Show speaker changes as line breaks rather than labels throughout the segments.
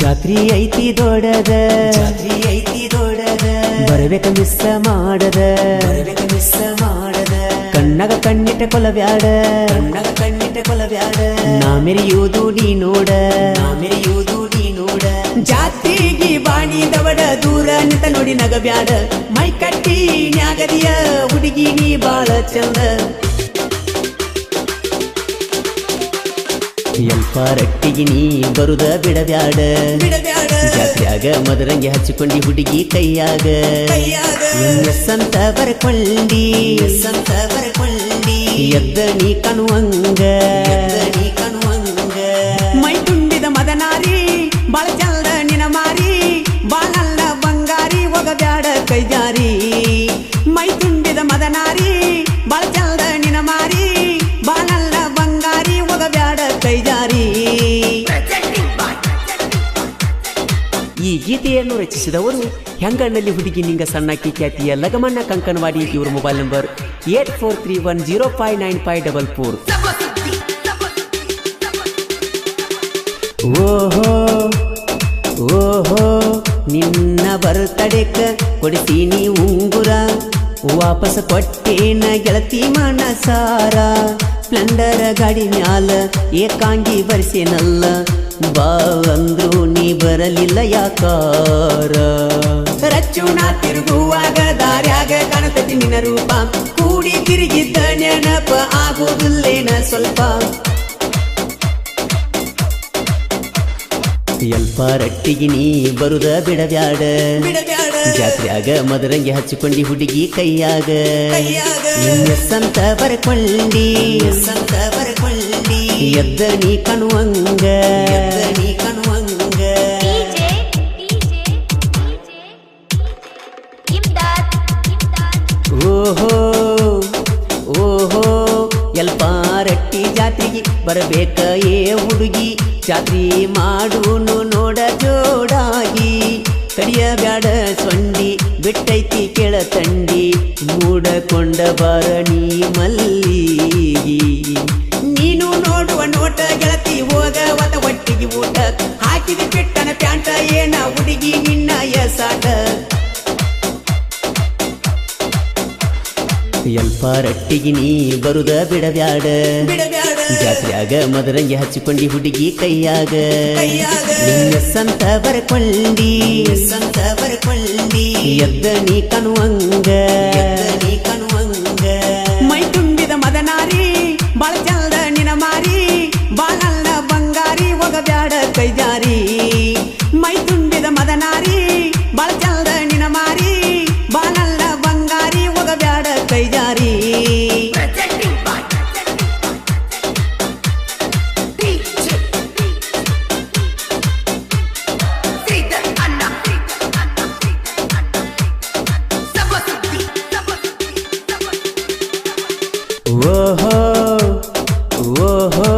ಜಾತ್ರಿ ಐತಿ ದೊಡ್ಡದ ಬರಬೇಕ ಮಿಸ್ಸ ಮಾಡದ ಕಣ್ಣಗ ಕಣ್ಣಿಟ್ಟ ಕೊಲಬ್ಯಾಡ ನಾ ಮೆರೆಯುವುದು ನೀ ನೋಡ ಜಾತ್ರೆಗೆ ಬಾಣಿ ದವಡ ದೂರ ನಿಂತ ನೋಡಿ ನಗಬ್ಯಾಡ ಮೈ ಕಟ್ಟಿ ನ್ಯಾಗದಿಯ ಹುಡುಗಿ ನೀ ಬಾಳ ಚಂದ ಎಲ್ಪ ರಟ್ಟಿಗೆ ನೀ ಬರುದ ಬಿಡಬ್ಯಾಡ ಜಾತ್ರ್ಯಾಗ ಮದರಂಗಿ ಹಚ್ಚಿಕೊಂಡಿ ಹುಡುಗಿ ಕೈಯಾಗ ಸಂತ ಬರಕೊಂಡಿ ಎದ್ದ ನೀ ಕಣುವಂಗ ಮೈ ತುಂಬಿದ ಮದನಾರಿ ಬಾಳ ಚಂದ ನಿನ ಮಾರಿ ಬಾಳಲ್ಲ ಬಂಗಾರಿ ಹೋಗಬ್ಯಾಡ ಕೈಜಾರಿ ಮೈ ತುಂಬಿದ ಮದನಾರಿ ಬಾಳ ಚಂದ ನಿನ ಮಾರಿ ಬಾಳಲ್ಲ ಬಂಗಾರಿ ಹೋಗಬ್ಯಾಡ ಕೈಜಾರಿ. ಈ ಗೀತೆಯನ್ನು ರಚಿಸಿದವರು ಹೆಂಗಣ್ಣಲ್ಲಿ ಹುಡುಗಿ ನಿಂಗ ಸಣ್ಣಕ್ಕಿ ಖ್ಯಾತಿಯ ಲಗಮಣ್ಣ ಕಂಕನವಾಡಿ. ಇವರ ಮೊಬೈಲ್ ನಂಬರ್ 8431059544. ಓಹೋ ಓಹೋ ನಿನ್ನ ಬರ್ತಡೆಕ ಕೊಡಿಸೀನಿ ಉಂಗುರ ವಾಪಸ್ ಕೊಟ್ಟೇನ ಗೆಳತಿ ಮನಸಾರ ಸ್ಪ್ಲೆಂಡರ್ ಗಾಡಿ ಮ್ಯಾಲ ಏಕಾಂಗಿ ಬರ್ಸೇನಲ್ಲ ಬಾ ಅಂದ್ರು ನೀ ಬರಲಿಲ್ಲ ಯಾಕಾರ ರಚ್ಚುಣ ತಿರುಗುವಾಗ ದಾರ್ಯಾಗ ಕಾಣತತಿ ನಿನ್ನ ರೂಪ ಕೂಡಿ ತಿರುಗಿದ್ದ ನೆನಪ ಆಗೋದಿಲ್ಲೇನ ಸ್ವಲ್ಪ ಎಲ್ಪ ರಟ್ಟಿಗೆ ನೀ ಬರುದ ಬಿಡಬ್ಯಾಡ ಜಾತ್ರ್ಯಾಗ ಮದರಂಗಿ ಹಚ್ಚಿಕೊಂಡಿ ಹುಡುಗಿ ಕೈಯಾಗ ಸಂತ ಬರಕೊಂಡಿ ಎದ್ದ ನೀ ಕಣುವಂಗ ಓಹೋ ಓಹೋ ಎಲ್ಪ ರಟ್ಟಿ ಜಾತ್ರೆಗೆ ಬರಬೇಕ ಏ ಹುಡುಗಿ ಜಾತ್ರಿ ಮಾಡೂನು ನೋಡ ಜೋಡಾಗಿ ಕಡಿಯಬ್ಯಾಡ ಸೊಂಡಿ ಬಿಟ್ಟೈತಿ ಕೆಳ ತಂಡಿ ಮೂಡಕೊಂಡ ಬಾರ ನೀ ಮಲ್ಲಿಗಿ ನೀನು ನೋಡುವ ನೋಟ ಗೆಳತಿ ಹೋಗ ಒತ ಒಟ್ಟಿಗೆ ಊಟ ಹಾಕಿದ ಪೆಟ್ಟನ ಪ್ಯಾಂಟ ಏನ ಹುಡುಗಿ ನಿನ್ನ ಎಸಾಟ ಎಲ್ಪ ರಟ್ಟಿಗೆ ನೀ ಬರುದ ಬಿಡಬ್ಯಾಡ ಜಾತ್ರ್ಯಾಗ ಮದರಂಗಿ ಹಚ್ಚಿಕೊಂಡಿ ಹುಡುಗಿ ಕೈಯಾಗ ಸಂತ ಬರಕೊಂಡಿ ಎದ್ದ ನೀ ಕಣುವಂಗ ಮೈ ತುಂಬಿದ ಮದನಾರಿ ಬಾಳ ಚಂದ ನಿನ ಮಾರಿ ಬಾಳಲ್ಲ ಬಂಗಾರಿ ಹೋಗಬ್ಯಾಡ ಕೈಜಾರಿ ಮೈ ತುಂಬಿದ ಮದನಾರಿ ಬಾಳ ಚಂದ ನಿನ ಮಾರಿ ಬಾಳಲ್ಲ ಬಂಗಾರಿ ಹೋಗಬ್ಯಾಡ ಕೈಜಾರಿ. ಓಹೋ ಓಹೋ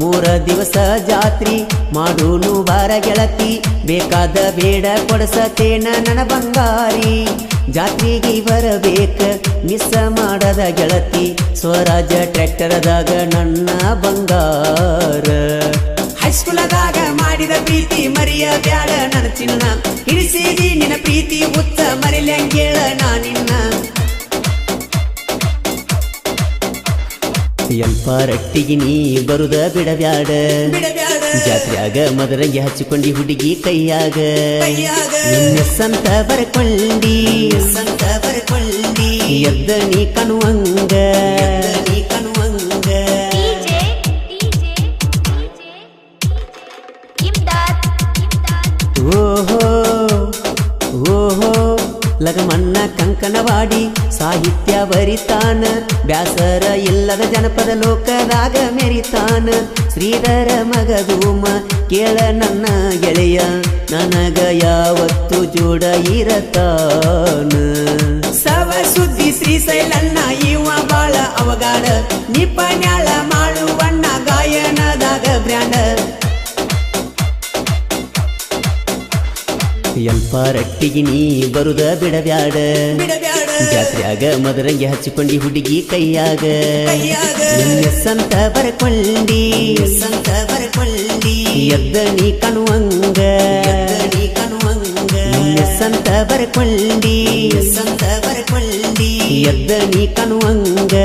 3 ದಿವಸ ಜಾತ್ರಿ ಮಾಡೂನು ಬಾರ ಗೆಳತಿ ಬೇಕಾದ ಬೇಡ ಕೊಡಸತೇನ ನನ್ನ ಬಂಗಾರಿ ಜಾತ್ರೆಗೆ ಬರಬೇಕ ಮಿಸ್ ಮಾಡದ ಗೆಳತಿ ಸ್ವರಾಜ ಟ್ರ್ಯಾಕ್ಟರ್ದಾಗ ನನ್ನ ಬಂಗಾರ ಹೈಸ್ಕೂಲದಾಗ ಮಾಡಿದ ಪ್ರೀತಿ ಮರಿಯ ಬ್ಯಾಡ ನನ್ನ ಚಿನ್ನ ಹಿಡಿಸಿದಿ ನಿನ್ನ ಪ್ರೀತಿ ಉತ್ತ ಮರಿಲ್ಯಾಂಗೇಳ ನಾ ನಿನ್ನ ಎಲ್ಪ ರಟ್ಟಿಗೆ ನೀ ಬರುದ ಬಿಡಬ್ಯಾಡ ಜಾತ್ರ್ಯಾಗ ಮದರಂಗಿ ಹಚ್ಚಿಕೊಂಡಿ ಹುಡುಗಿ ಕೈಯಾಗ ಸಂತ ಬರಕೊಂಡಿ ಎದ್ದ ನೀ ಕಣುವಂಗ ಓಹೋ ಓಹೋ ಲಗಮಣ್ಣ ಕಂಕನವಾಡಿ ಸಾಹಿತ್ಯ ಬರಿತಾನ ಬ್ಯಾಸರ ಇಲ್ಲದ ಜನಪದ ಲೋಕದಾಗ ಮೆರಿತಾನ ಶ್ರೀಧರ ಮಗದೂಮ ಕೇಳ ನನ್ನ ಗೆಳೆಯ ನನಗ ಯಾವತ್ತು ಜೋಡ ಇರತಾನ ಸವ ಸುದ್ದಿ ಶ್ರೀಶೈಲಣ್ಣ ಇವ ಬಾಳ ಅವಗಾಡ ನಿಪನ್ಯಾಳ ಮಾಳುವಣ್ಣ ಗಾಯನದಾಗ ಬ್ರ್ಯಾಂಡ ಎಲ್ಪ ರಟ್ಟಿಗೆ ನೀ ಬರುದ ಬಿಡಬ್ಯಾಡ ಜಾತ್ರ್ಯಾಗ ಮದರಂಗಿ ಹಚ್ಚಿಕೊಂಡಿ ಹುಡುಗಿ ಕೈಯಾಗ ಸಂತ ಬರಕೊಂಡಿ ಎದ್ದ ನೀ ಕಣುವಂಗ ಸಂತ ಬರಕೊಂಡಿ ಎದ್ದ ನೀ ಕಣುವಂಗ